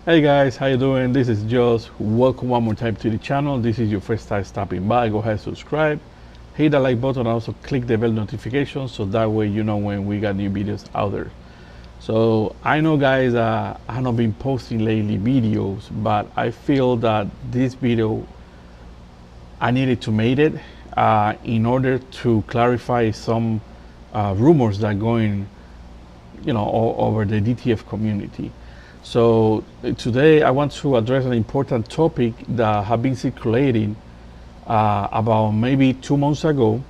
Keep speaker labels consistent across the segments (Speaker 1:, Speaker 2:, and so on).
Speaker 1: Hey guys, how you doing? This is Joss. Welcome one more time to the channel. This is your first time stopping by. Go ahead, subscribe, hit the like button, and also click the bell notification so that way you know when we got new videos out there. So I know guys, I have not been posting lately videos, but I feel that this video I needed to make it in order to clarify some rumors that are going, over the DTF community. So today I want to address an important topic that have been circulating about maybe 2 months ago.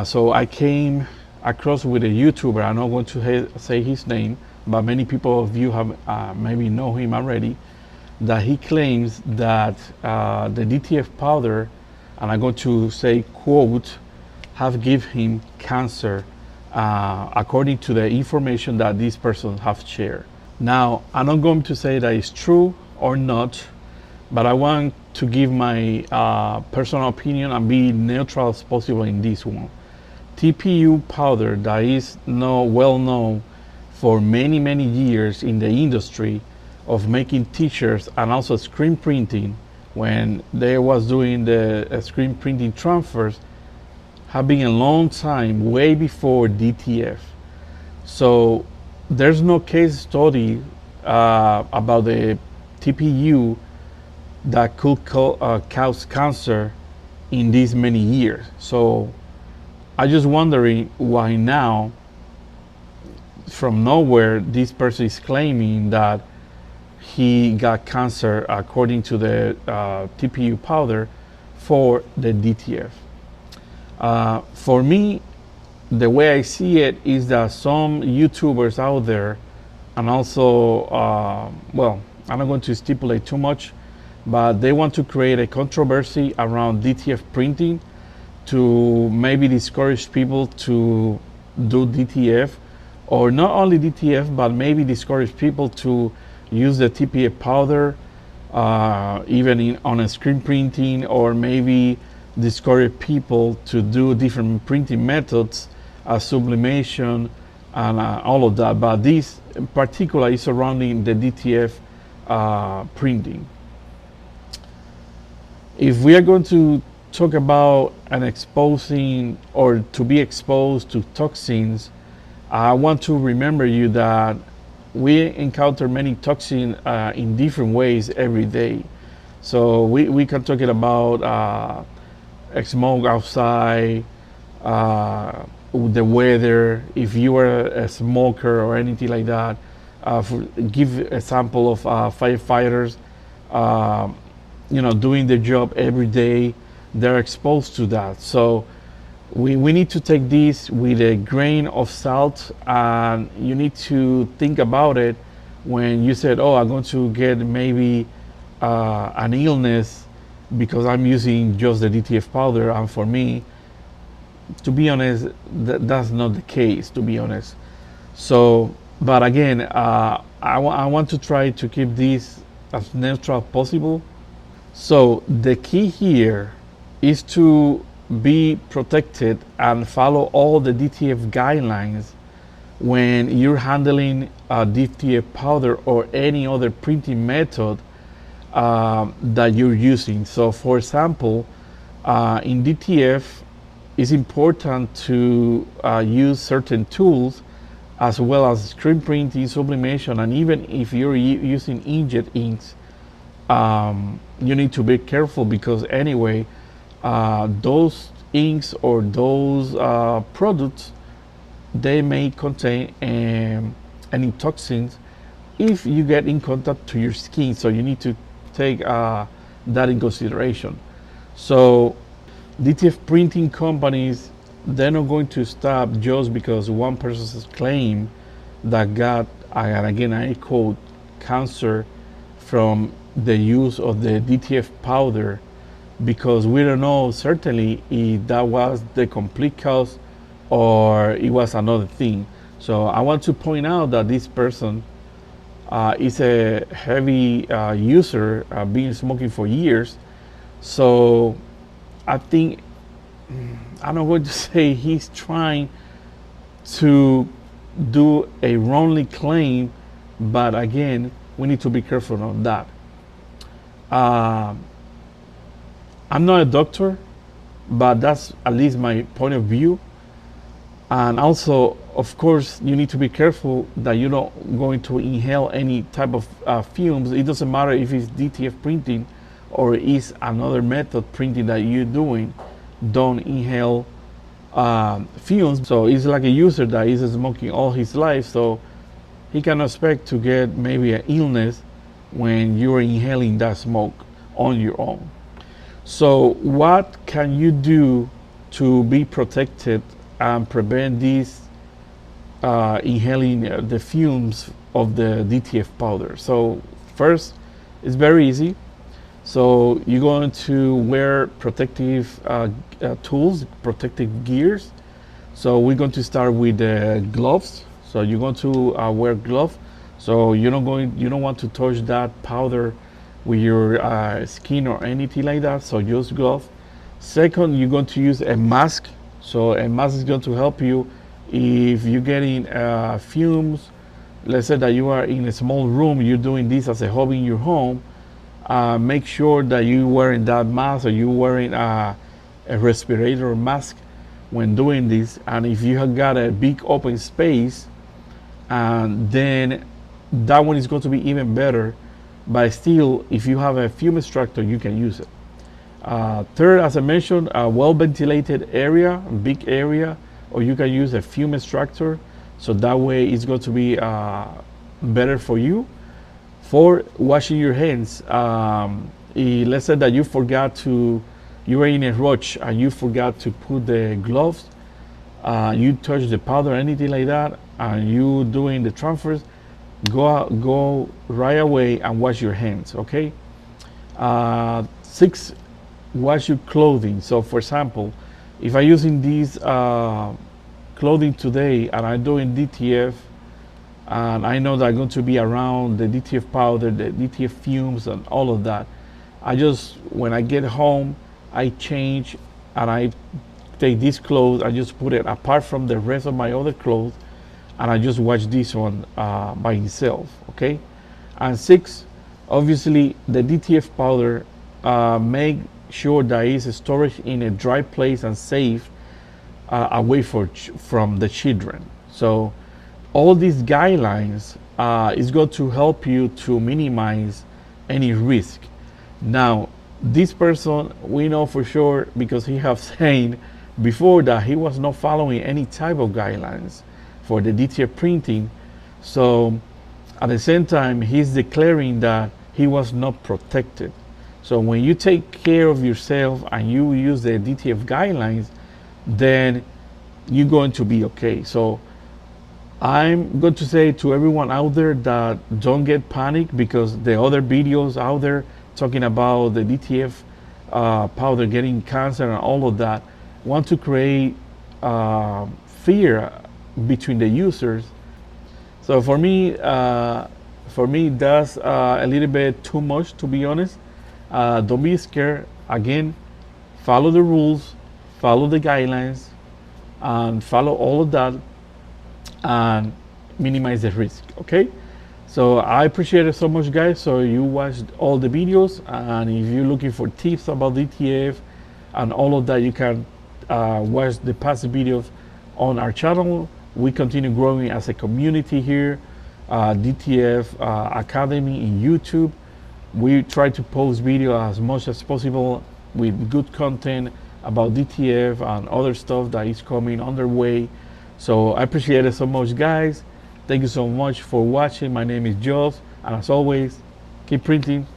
Speaker 1: So I came across with a YouTuber. I'm not going to say his name, but many people of you have maybe know him already. That he claims that the DTF powder, and I'm going to say quote, have given him cancer, according to the information that this person have shared. Now, I'm not going to say that it's true or not, but I want to give my personal opinion and be neutral as possible in this one. TPU powder that is well known for many years in the industry of making t-shirts and also screen printing, when they was doing the screen printing transfers, have been a long time, way before DTF. So there's no case study about the TPU that could cause cancer in these many years. So I just wondering why now, from nowhere, this person is claiming that he got cancer according to the TPU powder for the DTF. For me, the way I see it is that some YouTubers out there, and also, well, I'm not going to stipulate too much, but they want to create a controversy around DTF printing to maybe discourage people to do DTF, or not only DTF, but maybe discourage people to use the TPU powder even on a screen printing, or maybe discourage people to do different printing methods, sublimation, and all of that. But this in particular is surrounding the DTF printing. If we are going to talk about an exposing or to be exposed to toxins, I want to remember you that we encounter many toxins in different ways every day. So we can talk about smoke outside, the weather, if you are a smoker or anything like that. Give a sample of firefighters, doing their job every day. They're exposed to that. So we need to take this with a grain of salt, and you need to think about it when you said, oh, I'm going to get maybe an illness because I'm using just the DTF powder. And for me, to be honest, that's not the case, to be honest. So, but again, I want to try to keep this as neutral as possible. So the key here is to be protected and follow all the DTF guidelines when you're handling DTF powder or any other printing method that you're using. So for example, in DTF, it's important to use certain tools, as well as screen printing, sublimation, and even if you're using inkjet inks, you need to be careful, because anyway, those inks or those products, they may contain any toxins if you get in contact to your skin. So you need to take that in consideration. So DTF printing companies, they're not going to stop just because one person's claim that got, and again I quote, cancer from the use of the DTF powder, because we don't know certainly if that was the complete cause or it was another thing. So I want to point out that this person is a heavy user, been smoking for years. So I think, I'm not going to say he's trying to do a wrongly claim, but again, we need to be careful on that. I'm not a doctor, but that's at least my point of view. And also, of course, you need to be careful that you're not going to inhale any type of fumes. It doesn't matter if it's DTF printing or is another method printing that you're doing. Don't inhale fumes. So it's like a user that is smoking all his life, so he can expect to get maybe an illness when you're inhaling that smoke on your own. So what can you do to be protected and prevent these inhaling the fumes of the DTF powder? So first, it's very easy. So you're going to wear protective tools, protective gears. So we're going to start with the gloves. So you're going to wear gloves. So you don't want to touch that powder with your skin or anything like that. So use gloves. Second, you're going to use a mask. So a mask is going to help you if you're getting fumes. Let's say that you are in a small room, you're doing this as a hobby in your home. Make sure that you're wearing that mask, or you're wearing a respirator mask when doing this. And if you have got a big open space, then that one is going to be even better. But still, if you have a fume extractor, you can use it. Third, as I mentioned, a well-ventilated area, big area, or you can use a fume extractor. So that way it's going to be better for you. For washing your hands, let's say that you were in a rush and you forgot to put the gloves, you touch the powder, anything like that, and you doing the transfers, go right away and wash your hands, okay? 6, wash your clothing. So for example, if I'm using these clothing today and I'm doing DTF, and I know that I'm going to be around the DTF powder, the DTF fumes, and all of that, when I get home, I change and I take these clothes, I just put it apart from the rest of my other clothes, and I just wash this one by itself, okay? And 6, obviously the DTF powder, make sure that it's stored in a dry place and safe, away from the children. So all these guidelines is going to help you to minimize any risk. Now, this person, we know for sure, because he have said before that he was not following any type of guidelines for the DTF printing. So at the same time, he's declaring that he was not protected. So when you take care of yourself and you use the DTF guidelines, then you're going to be okay. So I'm going to say to everyone out there that don't get panicked, because the other videos out there talking about the DTF powder getting cancer and all of that want to create fear between the users. So for me that's a little bit too much, to be honest. Don't be scared. Again, follow the rules, follow the guidelines, and follow all of that, and minimize the risk, okay? So I appreciate it so much, guys. So you watched all the videos, and if you're looking for tips about DTF and all of that, you can watch the past videos on our channel. We continue growing as a community here, DTF Academy in YouTube. We try to post video as much as possible with good content about DTF and other stuff that is coming on their way. So I appreciate it so much, guys. Thank you so much for watching. My name is Joss, and as always, keep printing.